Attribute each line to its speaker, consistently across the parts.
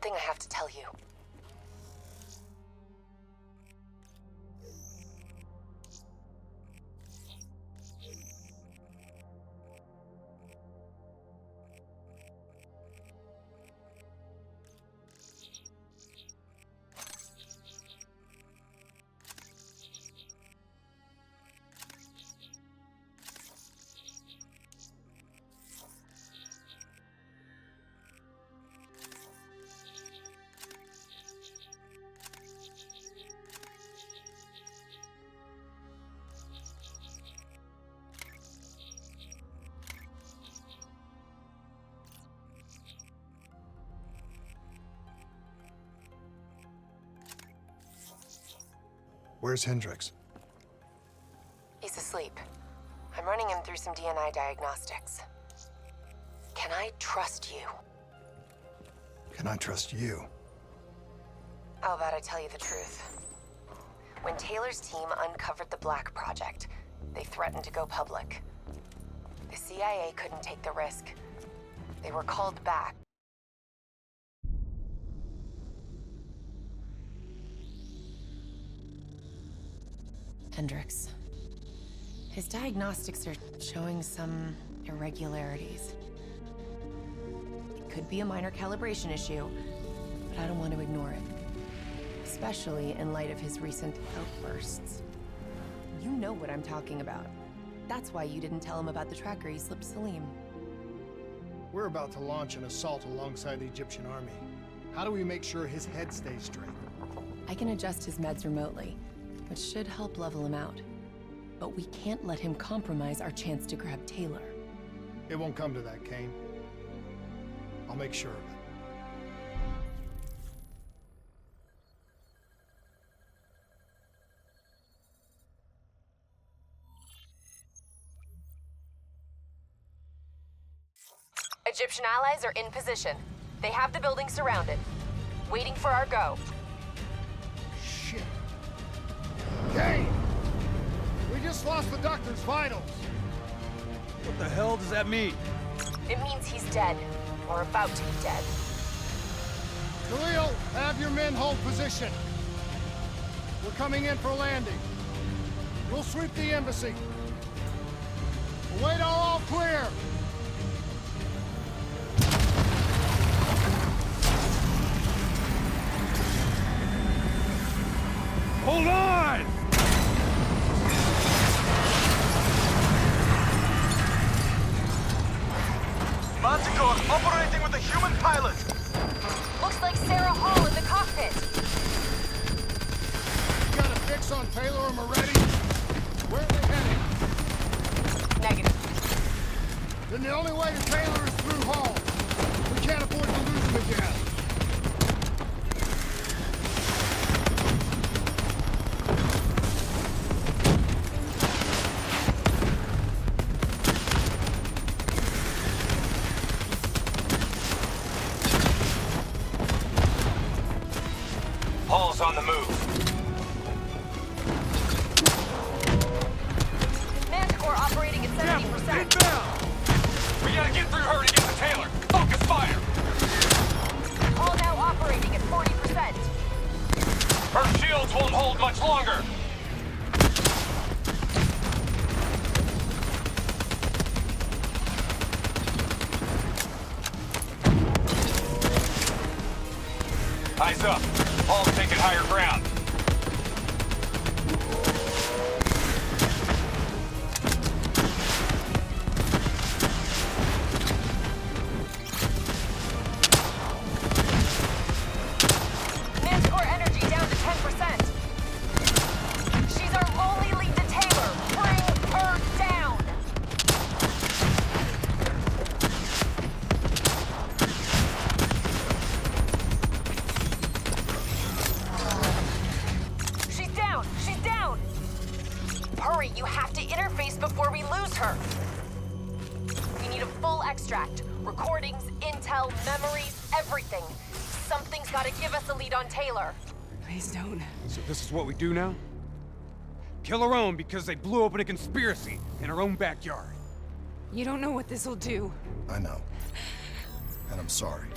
Speaker 1: something I have to tell you.
Speaker 2: Where's Hendricks?
Speaker 1: He's asleep. I'm running him through some DNA diagnostics. Can I trust you?
Speaker 2: Can I trust you?
Speaker 1: How about I tell you the truth? When Taylor's team uncovered the Black Project, they threatened to go public. The CIA couldn't take the risk. They were called back. Hendricks. His diagnostics are showing some irregularities. It could be a minor calibration issue, but I don't want to ignore it. Especially in light of his recent outbursts. You know what I'm talking about. That's why you didn't tell him about the tracker he slipped Salim.
Speaker 2: We're about to launch an assault alongside the Egyptian army. How do we make sure his head stays straight?
Speaker 1: I can adjust his meds remotely, which should help level him out. But we can't let him compromise our chance to grab Taylor.
Speaker 2: It won't come to that, Kane. I'll make sure of it.
Speaker 1: Egyptian allies are in position. They have the building surrounded, waiting for our go.
Speaker 2: Shit. Kane! We just lost the doctor's vitals.
Speaker 3: What the hell does that mean?
Speaker 1: It means he's dead, or about to be dead.
Speaker 2: Khalil, have your men hold position. We're coming in for landing. We'll sweep the embassy. We'll wait all clear.
Speaker 3: Hold on!
Speaker 4: Manticore operating with a human pilot.
Speaker 1: Looks like Sarah Hall in the cockpit.
Speaker 2: You got a fix on Taylor and Moretti? Where are they heading?
Speaker 1: Negative.
Speaker 2: Then the only way to Taylor is through Hall. We can't afford to lose him again.
Speaker 4: Hall's on the move.
Speaker 1: Manticore operating at 70%.
Speaker 4: Inbound! We gotta get through her to get to Taylor. Focus fire!
Speaker 1: Hall now operating at 40%.
Speaker 4: Her shields won't hold much longer. Eyes up. Hall's taking higher ground.
Speaker 1: Manticore energy down to 10%. She's our only lead to Taylor. Bring her down. She's down. She's down. Hurry, you have to interface before we lose her. We need a full extract. Recordings, intel, memories, everything. Something's gotta give us a lead on Taylor.
Speaker 5: Please don't.
Speaker 3: So this is what we do now? Kill our own because they blew open a conspiracy in our own backyard.
Speaker 5: You don't know what this'll do.
Speaker 2: I know. And I'm sorry.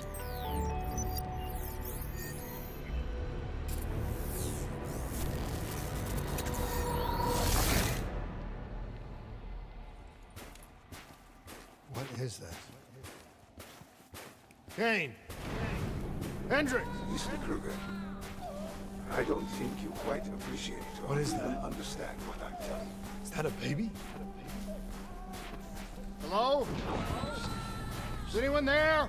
Speaker 2: is this? Kane! Hendricks!
Speaker 6: Mr. Kruger, I don't think you quite appreciate or
Speaker 2: What is
Speaker 6: even
Speaker 2: that?
Speaker 6: understand what I'm telling you.
Speaker 2: Is that a baby? Hello? Is anyone there?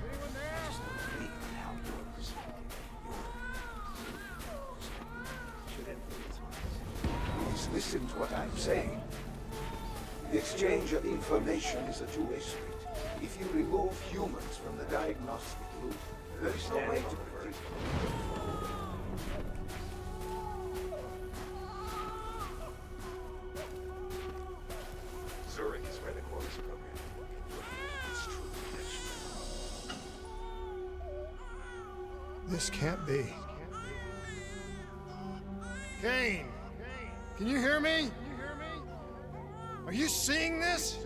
Speaker 6: Read how you're speaking. Please listen to what I'm saying. The exchange of information is a two-way street. If you remove humans from the diagnostic loop, there is no way to predict. Zurich is where the Quotas program is true.
Speaker 2: This can't be. Kane! Can you hear me? Are you seeing this?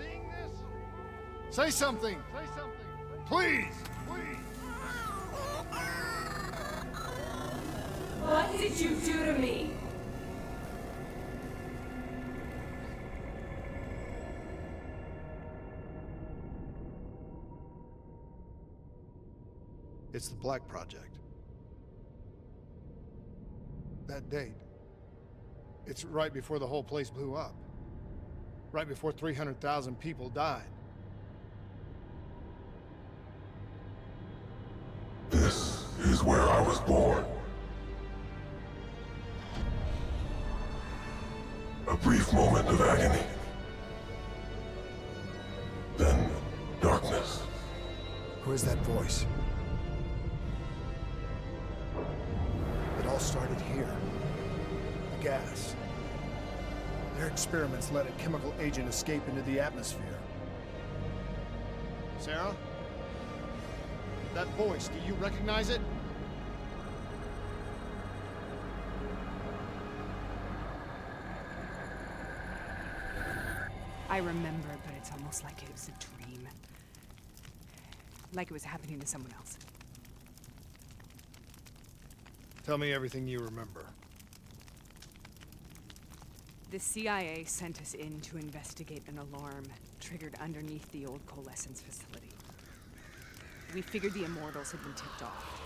Speaker 2: Say something! Please!
Speaker 5: What did you do to me?
Speaker 2: It's the Black Project. That date. It's right before the whole place blew up. Right before 300,000 people died.
Speaker 7: This is where I was born. A brief moment of agony. Then darkness.
Speaker 2: Who is that voice? It all started here. The gas. Their experiments let a chemical agent escape into the atmosphere. Sarah? That voice, do you recognize it?
Speaker 5: I remember, but it's almost like it was a dream. Like it was happening to someone else.
Speaker 2: Tell me everything you remember.
Speaker 5: The CIA sent us in to investigate an alarm triggered underneath the old coalescence facility. We figured the Immortals had been tipped off.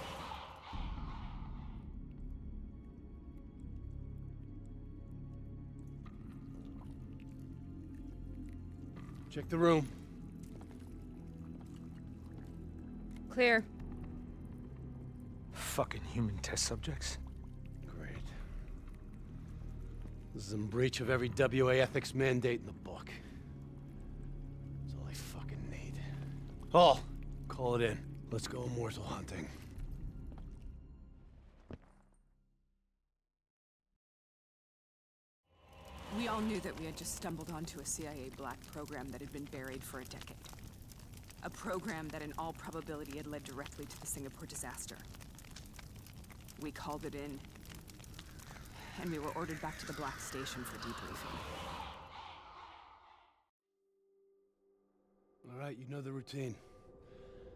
Speaker 8: Check the room.
Speaker 5: Clear.
Speaker 8: Fucking human test subjects. Great. This is in breach of every WA ethics mandate in the book. That's all I fucking need. Hall, call it in. Let's go immortal hunting.
Speaker 5: We all knew that we had just stumbled onto a CIA black program that had been buried for a decade. A program that in all probability had led directly to the Singapore disaster. We called it in, and we were ordered back to the Black Station for debriefing.
Speaker 8: All right, you know the routine.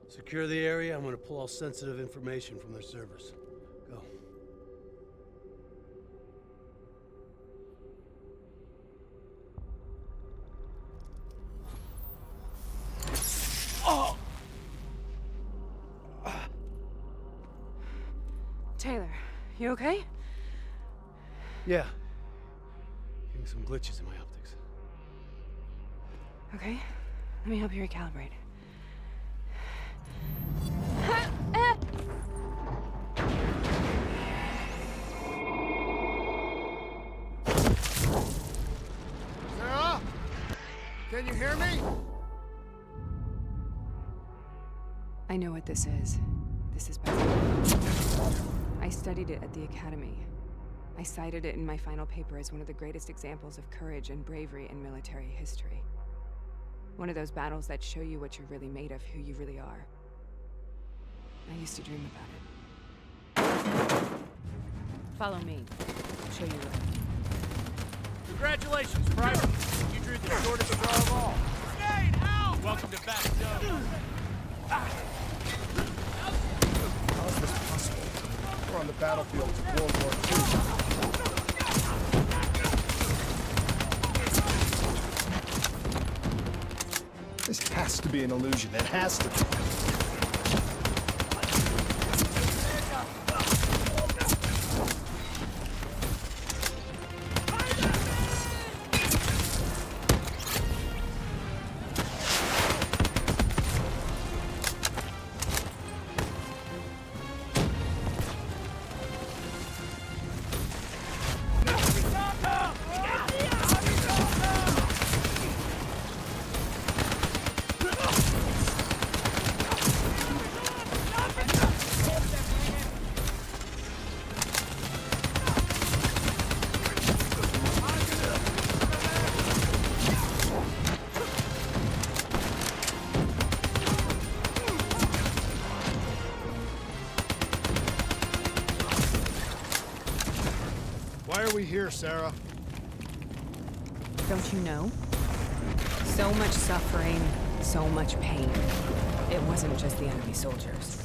Speaker 8: Secure the area. I'm gonna pull all sensitive information from their servers. Go. Oh!
Speaker 5: Taylor, you okay?
Speaker 8: Yeah. Getting some glitches in my optics.
Speaker 5: Okay, let me help you recalibrate.
Speaker 2: Sarah? Can you hear me?
Speaker 5: I know what this is. This is bad. I studied it at the Academy. I cited it in my final paper as one of the greatest examples of courage and bravery in military history. One of those battles that show you what you're really made of, who you really are. I used to dream about it. Follow me. I'll show you around.
Speaker 9: Congratulations, Private. You drew the shortest draw of all. Grenade, out! Welcome to Bastow.
Speaker 2: How is this possible? We're on the battlefield of World War II. This has to be an illusion. It has to be. Why are we here, Sarah?
Speaker 5: Don't you know? So much suffering, so much pain. It wasn't just the enemy soldiers.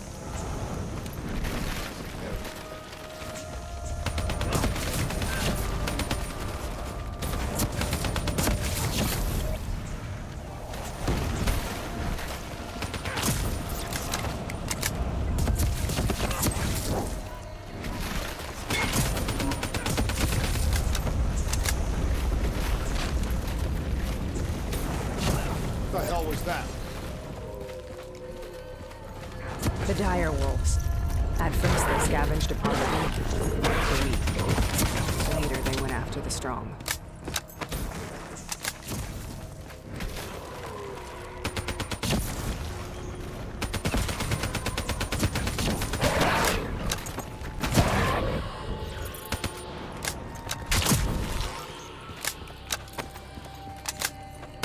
Speaker 2: What the hell was that?
Speaker 5: The dire wolves. At first they scavenged upon the weak. Later they went after the strong.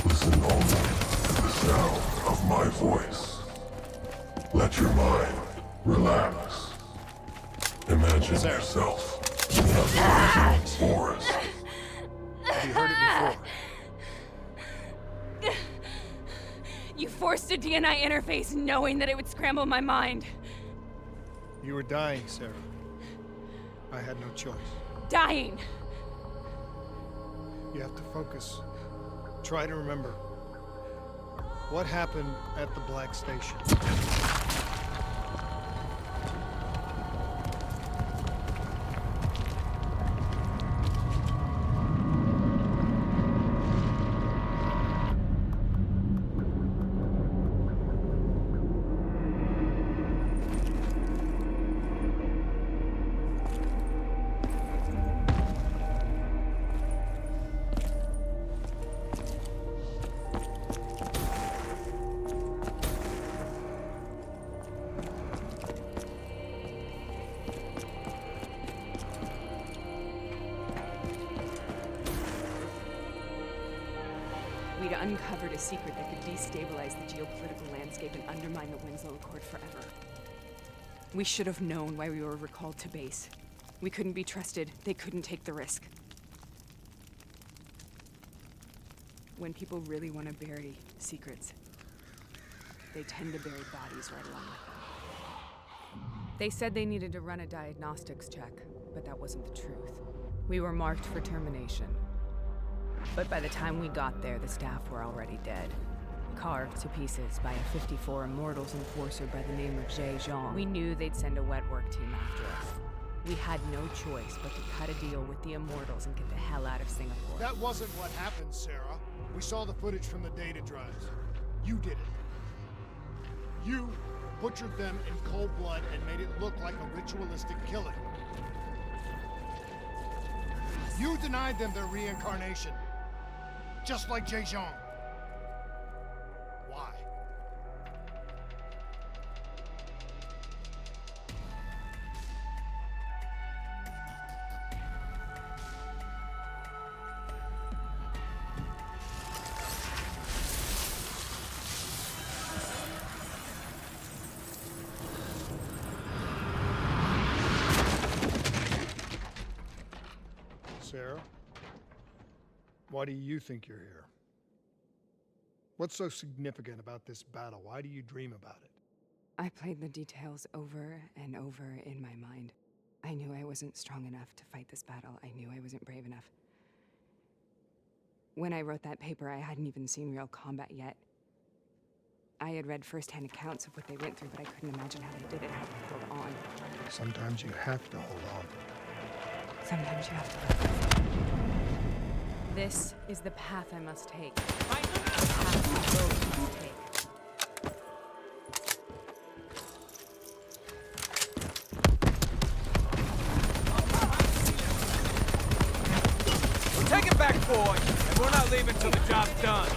Speaker 7: Listen only to the sound of my voice. Let your mind relax. Imagine yourself in a frozen forest.
Speaker 2: Have you heard it before?
Speaker 5: You forced a DNI interface knowing that it would scramble my mind.
Speaker 2: You were dying, Sarah. I had no choice.
Speaker 5: Dying!
Speaker 2: You have to focus. Try to remember. What happened at the Black Station?
Speaker 5: We'd uncovered a secret that could destabilize the geopolitical landscape and undermine the Winslow Accord forever. We should have known why we were recalled to base. We couldn't be trusted. They couldn't take the risk. When people really want to bury secrets, they tend to bury bodies right along with them. They said they needed to run a diagnostics check, but that wasn't the truth. We were marked for termination. But by the time we got there, the staff were already dead. Carved to pieces by a 54 Immortals enforcer by the name of Jay Zhang. We knew they'd send a wet work team after us. We had no choice but to cut a deal with the Immortals and get the hell out of Singapore.
Speaker 2: That wasn't what happened, Sarah. We saw the footage from the data drives. You did it. You butchered them in cold blood and made it look like a ritualistic killing. You denied them their reincarnation. Just like Jay Zhang. Why? Sarah? Why do you think you're here? What's so significant about this battle? Why do you dream about it?
Speaker 5: I played the details over and over in my mind. I knew I wasn't strong enough to fight this battle. I knew I wasn't brave enough. When I wrote that paper, I hadn't even seen real combat yet. I had read first-hand accounts of what they went through, but I couldn't imagine how they did it, how they held on.
Speaker 10: Sometimes you have to hold on.
Speaker 5: Sometimes you have to let go. This is the path I must take. The path we both must take.
Speaker 9: Take it back, boy! And we're not leaving till the job's done.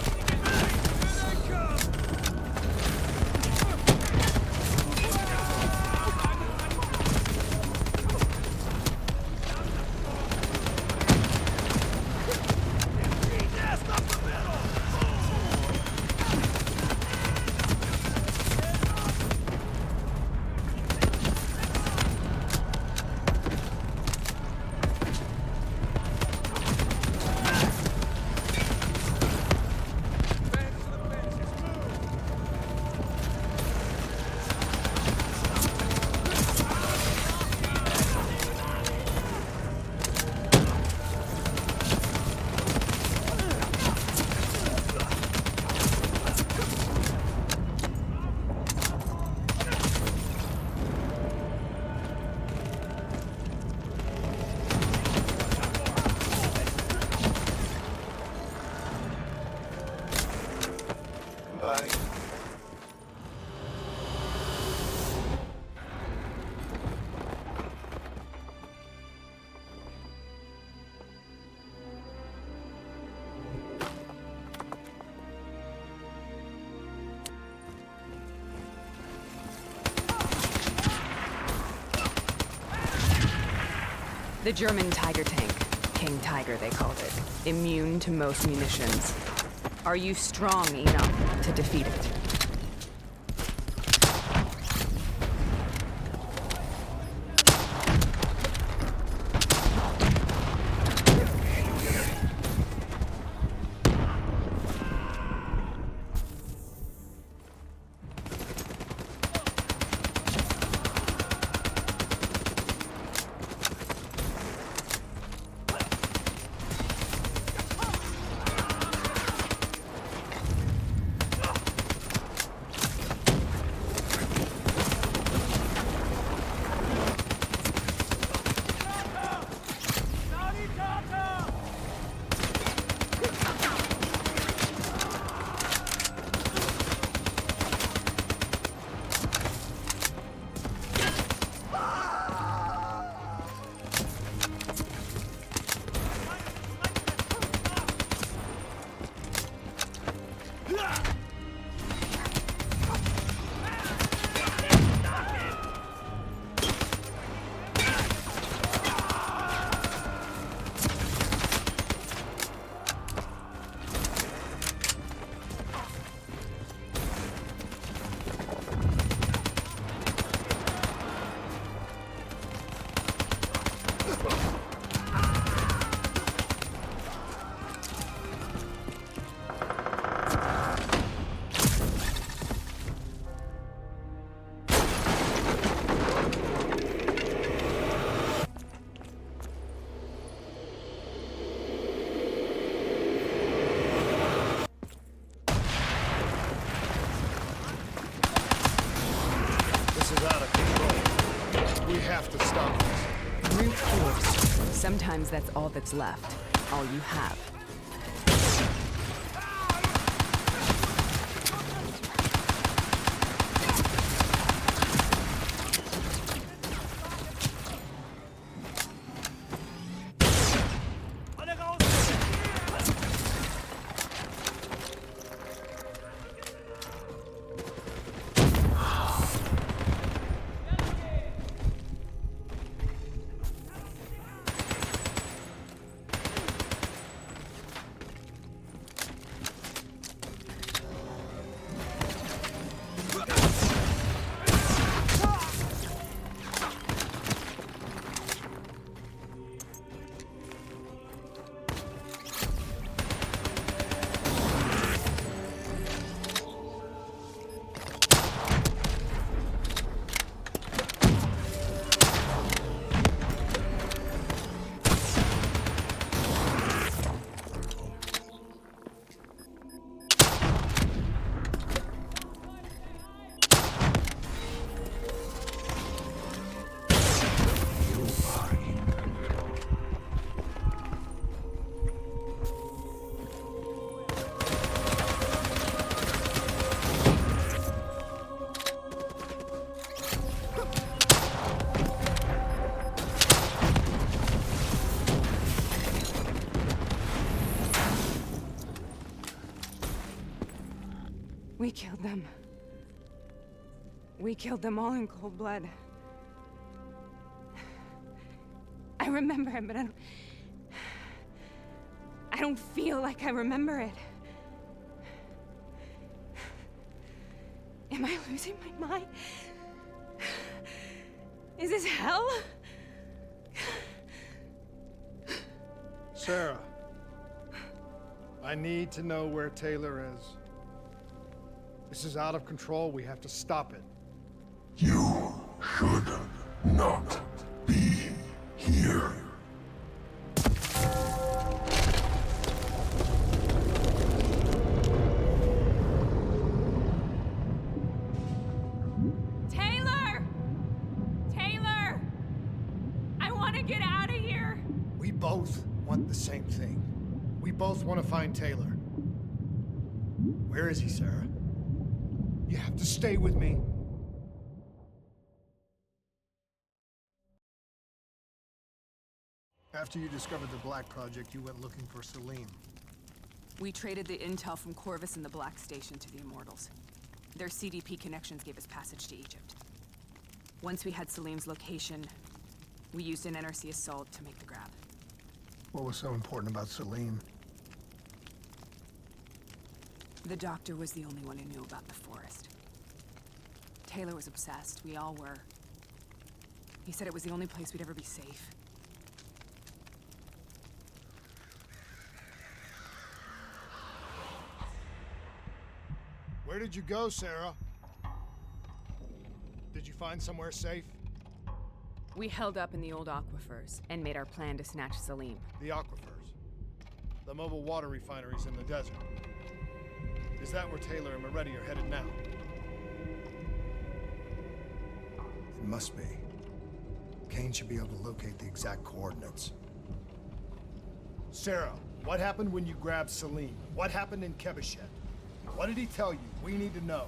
Speaker 6: Bye.
Speaker 5: The German Tiger tank. King Tiger, they called it. Immune to most munitions. Are you strong enough to defeat it? Brute force. Sometimes that's all that's left. All you have. We killed them. We killed them all in cold blood. I remember it, but I don't feel like I remember it. Am I losing my mind? Is this hell?
Speaker 2: Sarah, I need to know where Taylor is. This is out of control. We have to stop it.
Speaker 7: You should not be here.
Speaker 5: Taylor! Taylor! I want to get out of here!
Speaker 2: We both want the same thing. We both want to find Taylor. Where is he, Sarah? You have to stay with me. After you discovered the Black Project, you went looking for Salim.
Speaker 5: We traded the intel from Corvus and the Black Station to the Immortals. Their CDP connections gave us passage to Egypt. Once we had Salim's location, we used an NRC assault to make the grab.
Speaker 10: What was so important about Salim?
Speaker 5: The doctor was the only one who knew about the forest. Taylor was obsessed. We all were. He said it was the only place we'd ever be safe.
Speaker 2: Where did you go, Sarah? Did you find somewhere safe?
Speaker 5: We held up in the old aquifers and made our plan to snatch Salim.
Speaker 2: The aquifers. The mobile water refineries in the desert. Is that where Taylor and Moretti are headed now?
Speaker 10: It must be. Kane should be able to locate the exact coordinates.
Speaker 2: Sarah, what happened when you grabbed Salim? What happened in Kebashet? What did he tell you? We need to know.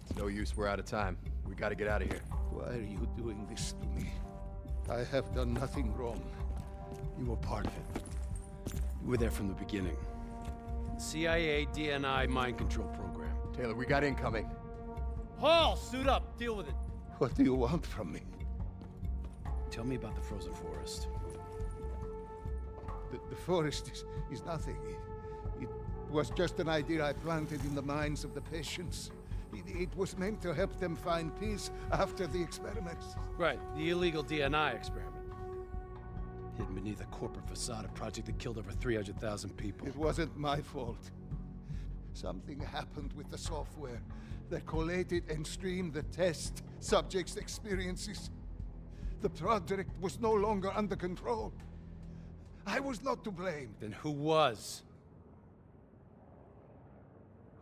Speaker 11: It's no use, we're out of time. We gotta get out of here.
Speaker 6: Why are you doing this to me? I have done nothing wrong.
Speaker 8: You were part of it. You were there from the beginning. CIA, DNI, mind control program.
Speaker 11: Taylor, we got incoming.
Speaker 8: Hall, suit up. Deal with it.
Speaker 6: What do you want from me?
Speaker 8: Tell me about the frozen forest.
Speaker 6: The forest is nothing. It was just an idea I planted in the minds of the patients. It was meant to help them find peace after the experiments.
Speaker 8: Right, the illegal DNI experiment. Hidden beneath a corporate facade, a project that killed over 300,000 people.
Speaker 6: It wasn't my fault. Something happened with the software that collated and streamed the test subjects' experiences. The project was no longer under control. I was not to blame.
Speaker 8: Then who was?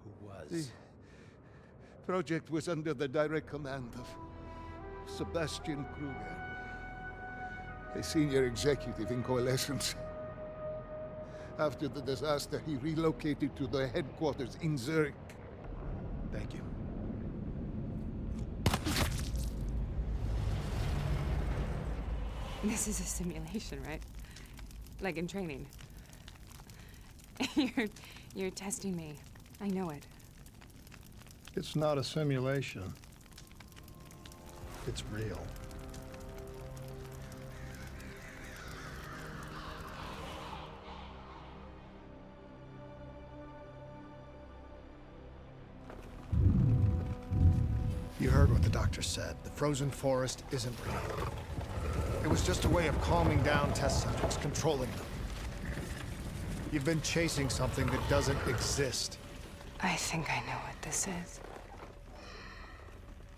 Speaker 8: Who was?
Speaker 6: The project was under the direct command of Sebastian Kruger, a senior executive in Coalescence. After the disaster, he relocated to the headquarters in Zurich.
Speaker 8: Thank you.
Speaker 5: This is a simulation, right? Like in training. You're testing me. I know it.
Speaker 10: It's not a simulation. It's real. You heard what the doctor said. The frozen forest isn't real. It was just a way of calming down test subjects, controlling them. You've been chasing something that doesn't exist.
Speaker 5: I think I know what this is.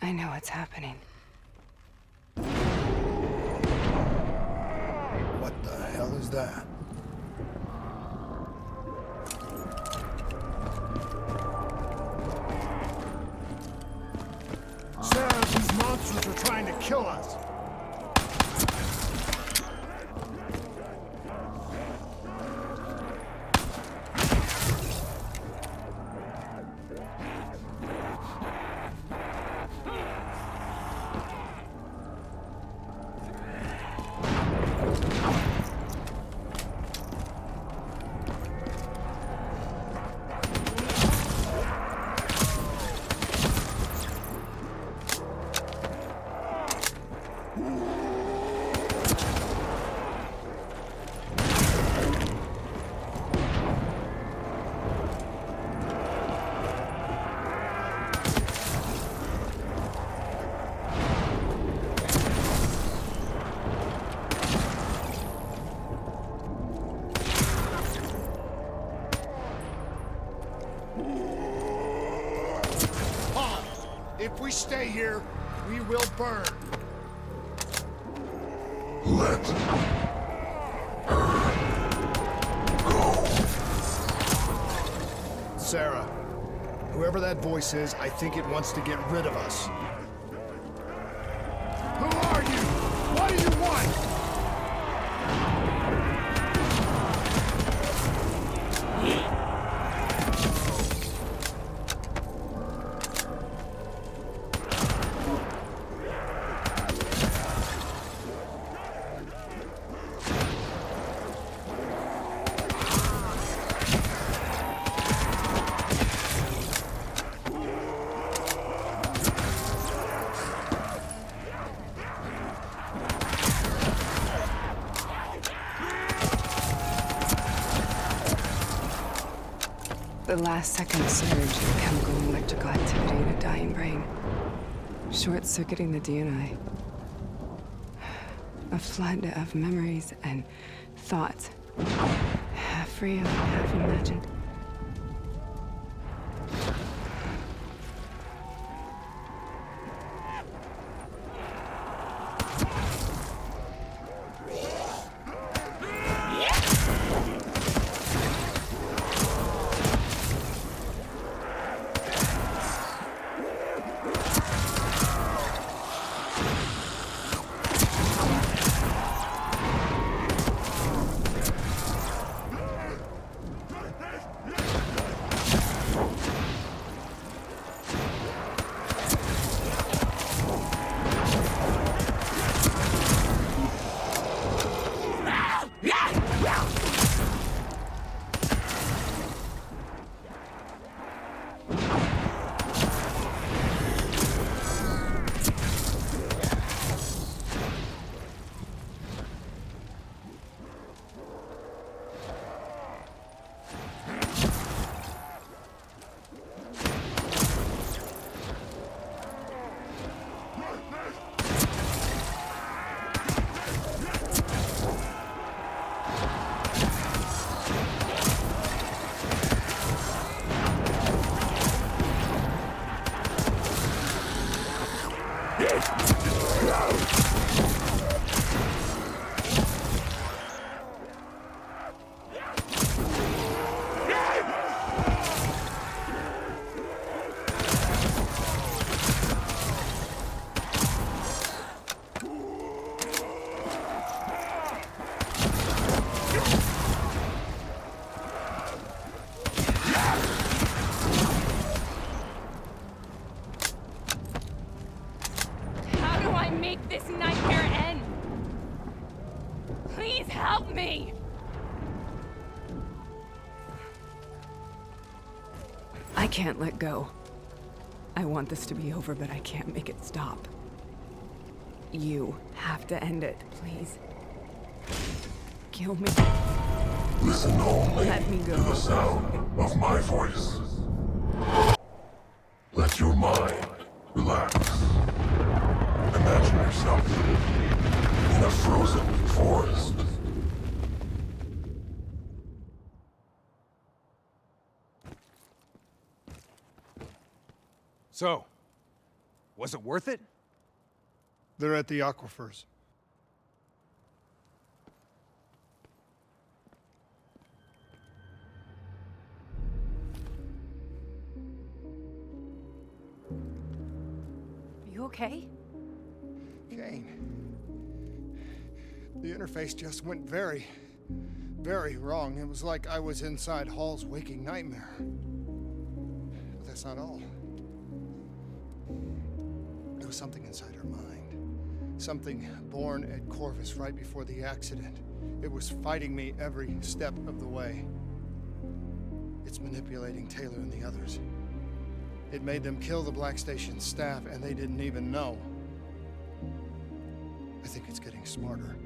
Speaker 5: I know what's happening.
Speaker 10: What the hell is that?
Speaker 2: Sarah, these monsters are trying to kill us. If we stay here, we will burn.
Speaker 7: Let
Speaker 10: Sarah, whoever that voice is, I think it wants to get rid of us.
Speaker 2: Who are you? What do you want?
Speaker 5: The last second surge of chemical and electrical activity in a dying brain. Short-circuiting the DNA. A flood of memories and thoughts. Half real, half imagined. This nightmare end! Please help me! I can't let go. I want this to be over, but I can't make it stop. You have to end it, please. Kill me.
Speaker 7: listen only
Speaker 5: Let me go.
Speaker 7: to the sound of my voice. Let your mind relax. Imagine yourself in a frozen forest.
Speaker 3: So, was it worth it?
Speaker 10: They're at the aquifers.
Speaker 1: Are you okay?
Speaker 10: Kane. The interface just went very, very wrong. It was like I was inside Hall's waking nightmare. But that's not all. There was something inside her mind. Something born at Corvus right before the accident. It was fighting me every step of the way. It's manipulating Taylor and the others. It made them kill the Black Station staff, and they didn't even know. I think it's getting smarter.